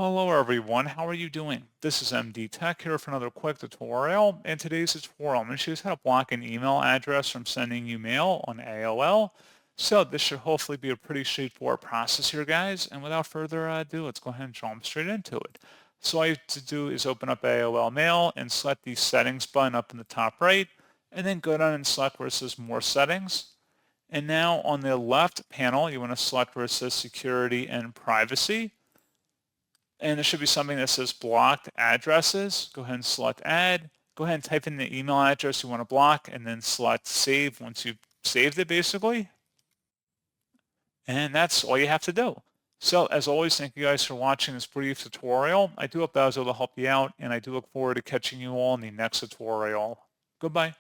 Hello everyone, how are you doing? This is MD Tech here for another quick tutorial. In today's tutorial, I'm going to show you how to block an email address from sending you mail on AOL. So this should hopefully be a pretty straightforward process here, guys. And without further ado, let's go ahead and jump straight into it. So all you have to do is open up AOL Mail and select the settings button up in the top right, and then go down and select where it says more settings. And now on the left panel, you want to select where it says security and privacy. And there should be something that says blocked addresses. Go ahead and select add. Go ahead and type in the email address you want to block and then select save once you've saved it basically. And that's all you have to do. So as always, thank you guys for watching this brief tutorial. I do hope that I was able to help you out, and I do look forward to catching you all in the next tutorial. Goodbye.